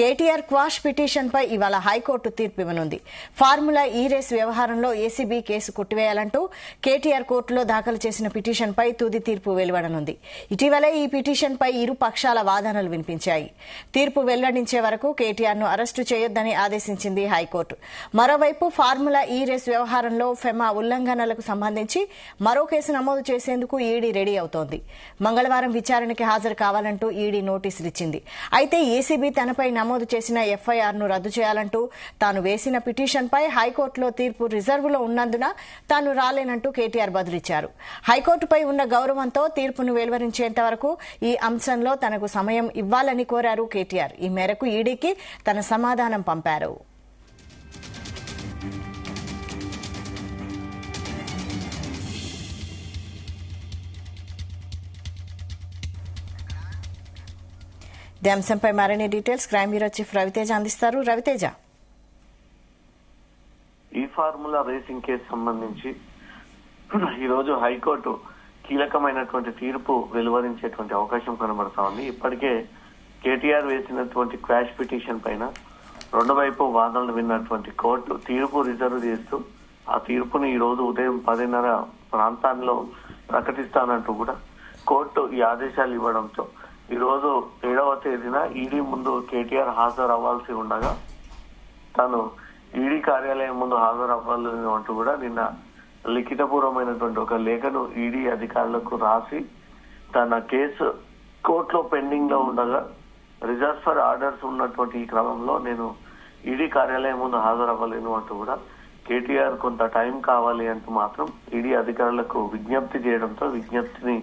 KTR quash పిటిషన్పై ఇవాళ high court తీర్పు ఇవ్వనుంది. ఫార్ములా ఈ రేస్ వ్యవహారంలో ఏసీబీ కేసు కొట్టివేయాలంటూ కేటీఆర్ కోర్టులో దాఖలు చేసిన పిటిషన్పై తుది తీర్పు వెలువడనుంది. ఇటీవలే ఈ పిటిషన్పై ఇరు పక్షాల వాదనలు వినిపించాయి. తీర్పు వెల్లడించే వరకు కేటీఆర్ను అరెస్టు చేయొద్దని ఆదేశించింది హైకోర్టు. మరోవైపు ఫార్ములా ఈ రేస్ వ్యవహారంలో ఫెమా ఉల్లంఘనలకు సంబంధించి మరో కేసు నమోదు చేసేందుకు ఈడీ రెడీ అవుతోంది. మంగళవారం విచారణకి హాజరు కావాలంటూ ఈడీ నోటీసులిచ్చింది. అయితే ఏసీబీ తనపై నమోదు చేసిన ఎఫ్ఐఆర్ను రద్దు చేయాలంటూ తాను వేసిన పిటిషన్పై హైకోర్టులో తీర్పు రిజర్వులో ఉన్నందున తాను రాలేనంటూ కేటీఆర్ బదులిచ్చారు. హైకోర్టుపై ఉన్న గౌరవంతో తీర్పును వెలువరించేంత వరకు ఈ అంశంలో తనకు సమయం ఇవ్వాలని కోరారు కేటీఆర్. ఈ మేరకు ఈడీకి తన సమాధానం పంపారు. ఈ అంశంపై మరిన్ని details crime bureau chief Raviteja అందిస్తారు. రవితేజ, ఈ ఫార్ములా రేసింగ్ కేసు సంబంధించి ఈరోజు హైకోర్టు కీలకమైనటువంటి తీర్పు వెలువరించేటువంటి అవకాశం కనబడతా ఉంది. ఇప్పటికే కేటీఆర్ వేసినటువంటి క్వాష్ పిటిషన్ పైన రెండు వైపు వాదనలు విన్నటువంటి కోర్టు తీర్పు రిజర్వ్ చేస్తూ ఆ తీర్పుని ఈ రోజు ఉదయం 10:30 ప్రాంతాల్లో ప్రకటిస్తానంటూ కూడా కోర్టు ఈ ఆదేశాలు ఇవ్వడంతో ఈ రోజు 7వ తేదీన ఈడీ ముందు కేటీఆర్ హాజరు అవ్వాల్సి ఉండగా తాను ఈడీ కార్యాలయం ముందు హాజరు అవ్వాలని అంటూ కూడా నిన్న లిఖితపూర్వమైనటువంటి ఒక లేఖను ఈడీ అధికారులకు రాసి తన కేసు కోర్టులో పెండింగ్ లో ఉండగా రిజర్వ్ ఫర్ ఆర్డర్స్ ఉన్నటువంటి ఈ క్రమంలో నేను ఈడీ కార్యాలయం ముందు హాజరు అవ్వలేను అంటూ కూడా కేటీఆర్ కొంత టైం కావాలి అంటూ మాత్రం ఈడీ అధికారులకు విజ్ఞప్తి చేయడంతో విజ్ఞప్తిని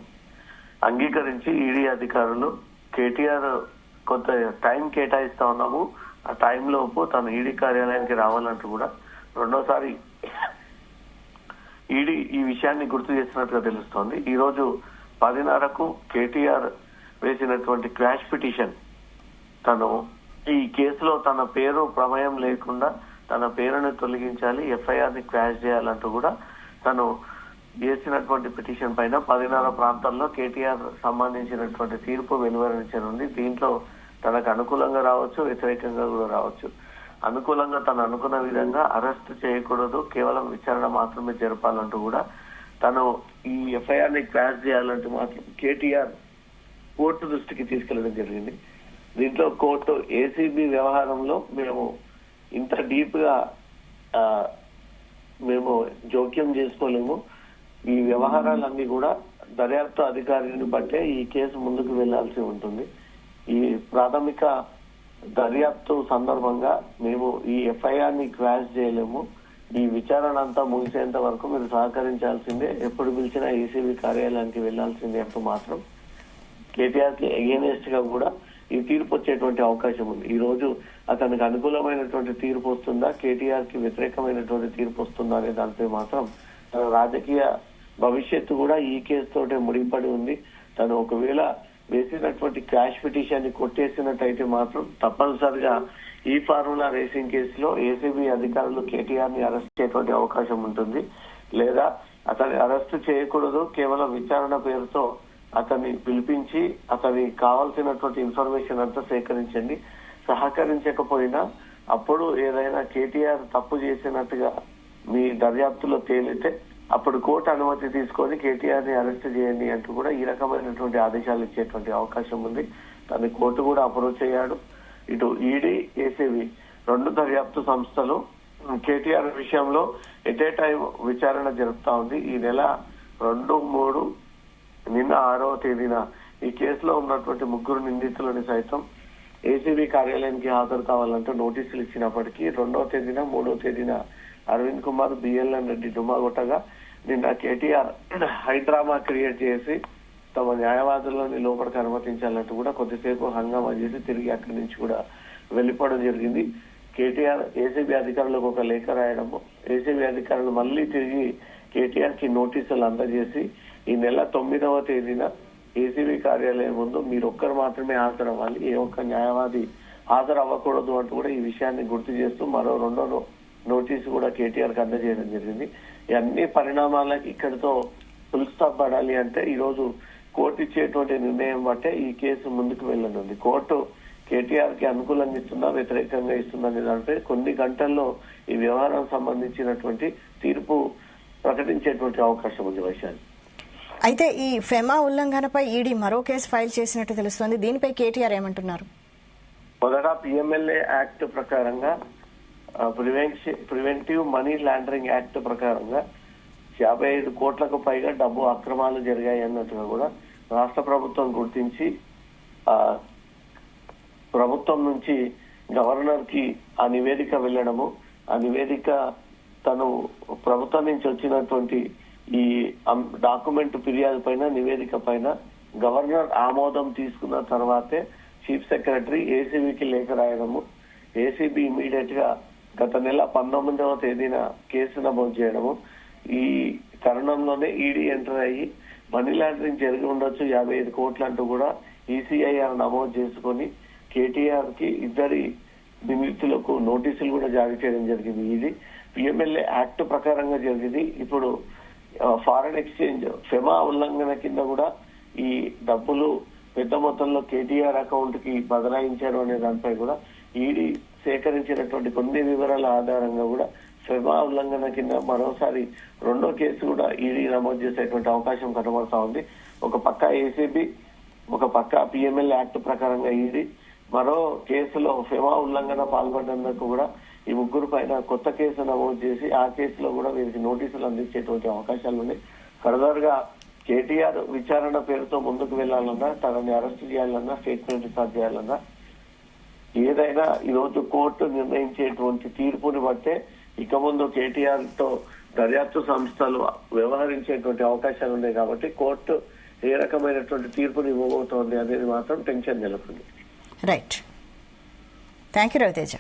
అంగీకరించి ఈడీ అధికారులు కేటీఆర్ కొంత టైం కేటాయిస్తా ఉన్నాము, ఆ టైం లోపు తను ఈడీ కార్యాలయానికి రావాలంటూ కూడా రెండోసారి ఈడీ ఈ విషయాన్ని గుర్తు చేస్తున్నట్టుగా తెలుస్తోంది. ఈ రోజు 10:30కు కేటీఆర్ వేసినటువంటి క్వాష్ పిటిషన్ తను ఈ కేసులో తన పేరు ప్రమేయం లేకుండా తన పేరును తొలగించాలి, ఎఫ్ఐఆర్ ని క్వాష్ చేయాలంటూ కూడా తను వేసినటువంటి పిటిషన్ పైన 10:30 ప్రాంతాల్లో కేటీఆర్ సంబంధించినటువంటి తీర్పు వెలువరించనుంది. దీంట్లో తనకు అనుకూలంగా రావచ్చు, వ్యతిరేకంగా కూడా రావచ్చు. అనుకూలంగా తను అనుకున్న విధంగా అరెస్ట్ చేయకూడదు, కేవలం విచారణ మాత్రమే జరపాలంటూ కూడా తను ఈ ఎఫ్ఐఆర్ ని క్వాష్ చేయాలంటూ మాత్రం కేటీఆర్ కోర్టు దృష్టికి తీసుకెళ్లడం జరిగింది. దీంట్లో కోర్టు ఏసీబీ వ్యవహారంలో మేము ఇంత డీప్ గా మేము జోక్యం చేసుకోలేము, ఈ వ్యవహారాలన్నీ కూడా దర్యాప్తు అధికారిని బట్టే ఈ కేసు ముందుకు వెళ్లాల్సి ఉంటుంది. ఈ ప్రాథమిక దర్యాప్తు సందర్భంగా మేము ఈ ఎఫ్ఐఆర్ ని క్వాష్ చేయలేము, ఈ విచారణ అంతా ముగిసేంత వరకు మీరు సహకరించాల్సిందే, ఎప్పుడు పిలిచినా ఏసీబీ కార్యాలయానికి వెళ్లాల్సిందే అంటూ మాత్రం కేటీఆర్ కి అగేనెస్ట్ గా కూడా ఈ తీర్పు వచ్చేటువంటి అవకాశం ఉంది. ఈ రోజు అతనికి అనుకూలమైనటువంటి తీర్పు వస్తుందా, కేటీఆర్ కి వ్యతిరేకమైనటువంటి తీర్పు వస్తుందా అనే దానిపై మాత్రం తన రాజకీయ భవిష్యత్తు కూడా ఈ కేసు తోటే ముడిపడి ఉంది. తను ఒకవేళ వేసినటువంటి క్వాష్ పిటిషన్ ని కొట్టేసినట్టయితే మాత్రం తప్పనిసరిగా ఈ ఫార్ములా రేసింగ్ కేసులో ఏసీబీ అధికారులు కేటీఆర్ ని అరెస్ట్ చేసేటువంటి అవకాశం ఉంటుంది. లేదా అతన్ని అరెస్ట్ చేయకూడదు, కేవలం విచారణ పేరుతో అతన్ని పిలిపించి అతనికి కావాల్సినటువంటి ఇన్ఫర్మేషన్ అంతా సేకరించండి, సహకరించకపోయినా అప్పుడు ఏదైనా కేటీఆర్ తప్పు చేసినట్టుగా మీ దర్యాప్తులో తేలితే అప్పుడు కోర్టు అనుమతి తీసుకొని కేటీఆర్ ని అరెస్ట్ చేయండి అంటూ కూడా ఈ రకమైనటువంటి ఆదేశాలు ఇచ్చేటువంటి అవకాశం ఉంది. దాన్ని కోర్టు కూడా అప్రోచ్ అయ్యాడు. ఇటు ఈడీ, ఏసీబీ రెండు దర్యాప్తు సంస్థలు కేటీఆర్ విషయంలో ఎట్ ఏ టైం విచారణ జరుపుతా ఉంది. ఈ నెల 2, 3 నిన్న 6వ తేదీన ఈ కేసులో ఉన్నటువంటి 3 నిందితులని సైతం ఏసీబీ కార్యాలయానికి హాజరు కావాలంటూ నోటీసులు ఇచ్చినప్పటికీ 2వ తేదీన 3వ తేదీన అరవింద్ కుమార్, బిఎల్ఎన్ రెడ్డి డుమ్మాగొట్టగా నిన్న కేటీఆర్ హైడ్రామా క్రియేట్ చేసి తమ న్యాయవాదులని లోపలికి అనుమతించాలంటూ కూడా కొద్దిసేపు హంగామా చేసి తిరిగి అక్కడి నుంచి కూడా వెళ్లిపోవడం జరిగింది. కేటీఆర్ ఏసీబీ అధికారులకు ఒక లేఖ రాయడము, ఏసీబీ అధికారులు మళ్లీ తిరిగి కేటీఆర్ కి నోటీసులు అందజేసి ఈ నెల 9వ తేదీన ఏసీబీ కార్యాలయం ముందు మీరు ఒక్కరు మాత్రమే హాజరవ్వాలి, ఏ ఒక్క న్యాయవాది హాజరు అవ్వకూడదు అంటూ కూడా ఈ విషయాన్ని గుర్తు చేస్తూ మరో 2వ నోటీసు కూడా కేటీఆర్ కి అందజేయడం జరిగింది. ఈ అన్ని పరిణామాలకి ఇక్కడితో ఫుల్ స్టాప్ పడాలి అంటే ఈ రోజు కోర్టు ఇచ్చేటువంటి నిర్ణయం బట్టే ఈ కేసు ముందుకు వెళ్ళనుంది. కోర్టు కేటీఆర్ కి అనుకూలంగా ఇస్తుందా వ్యతిరేకంగా ఇస్తుందా అనే దానిపై కొన్ని గంటల్లో ఈ వ్యవహారం సంబంధించినటువంటి తీర్పు ప్రకటించేటువంటి అవకాశం ఉంది వైశాలి. అయితే ఈ ఫెమా ఉల్లంఘనపై ఈడీ మరో కేసు ఫైల్ చేసినట్టు తెలుస్తోంది. దీనిపై కేటీఆర్ ఏమంటున్నారు? మొదట పిఎంఎల్ఏ యాక్ట్ ప్రకారంగా ప్రివెంటివ్ మనీ లాండరింగ్ యాక్ట్ ప్రకారంగా 55 కోట్లకు పైగా డబ్బు అక్రమాలు జరిగాయి అన్నట్టుగా కూడా రాష్ట్ర ప్రభుత్వం గుర్తించి ప్రభుత్వం నుంచి గవర్నర్ కి ఆ నివేదిక వెళ్ళడము, ఆ నివేదిక తను ప్రభుత్వం నుంచి వచ్చినటువంటి ఈ డాక్యుమెంట్ ఫిర్యాదు పైన నివేదిక పైన గవర్నర్ ఆమోదం తీసుకున్న తర్వాతే చీఫ్ సెక్రటరీ ఏసీబీకి లేఖ రాయడము, ఏసీబీ ఇమీడియట్ గా గత నెల 19వ తేదీన కేసు నమోదు చేయడము, ఈ తరుణంలోనే ఈడీ ఎంటర్ అయ్యి మనీ లాండరింగ్ జరిగి ఉండొచ్చు 55 కోట్లు అంటూ కూడా ఈసీఐఆర్ నమోదు చేసుకొని కేటీఆర్ కి ఇద్దరి నిందితులకు నోటీసులు కూడా జారీ చేయడం జరిగింది. ఇది పిఎంఎల్ఏ యాక్ట్ ప్రకారంగా జరిగింది. ఇప్పుడు ఫారెన్ ఎక్స్చేంజ్ ఫెమా ఉల్లంఘన కింద కూడా ఈ డబ్బులు పెద్ద మొత్తంలో కేటీఆర్ అకౌంట్ కి బదలాయించారు అనే దానిపై కూడా ఈడీ సేకరించినటువంటి కొన్ని వివరాల ఆధారంగా కూడా ఫెమా ఉల్లంఘన కింద మరోసారి రెండో కేసు కూడా ఈడీ నమోదు చేసేటువంటి అవకాశం కనబడతా ఉంది. ఒక పక్క ఏసీబీ, ఒక పక్క పిఎంఎల్ యాక్ట్ ప్రకారంగా ఈడీ, మరో కేసులో ఫెమా ఉల్లంఘన పాల్పడినందుకు కూడా ఈ ముగ్గురు పైన కొత్త కేసు నమోదు చేసి ఆ కేసులో కూడా వీరికి నోటీసులు అందించేటువంటి అవకాశాలు ఉన్నాయి. ఫర్దర్ గా కేటీఆర్ విచారణ పేరుతో ముందుకు వెళ్లాలన్నా, తనని అరెస్ట్ చేయాలన్నా, స్టేట్మెంట్ రికార్డ్ చేయాలన్నా, ఏదైనా ఈ రోజు కోర్టు నిర్ణయించేటువంటి తీర్పుని బట్టే ఇక ముందు కేటీఆర్ తో దర్యాప్తు సంస్థలు వ్యవహరించేటువంటి అవకాశాలు ఉన్నాయి. కాబట్టి కోర్టు ఏ రకమైనటువంటి తీర్పుని ఇవ్వబోతోంది అనేది మాత్రం టెన్షన్ నెలకొంది. రైట్. Thank you Raviteja.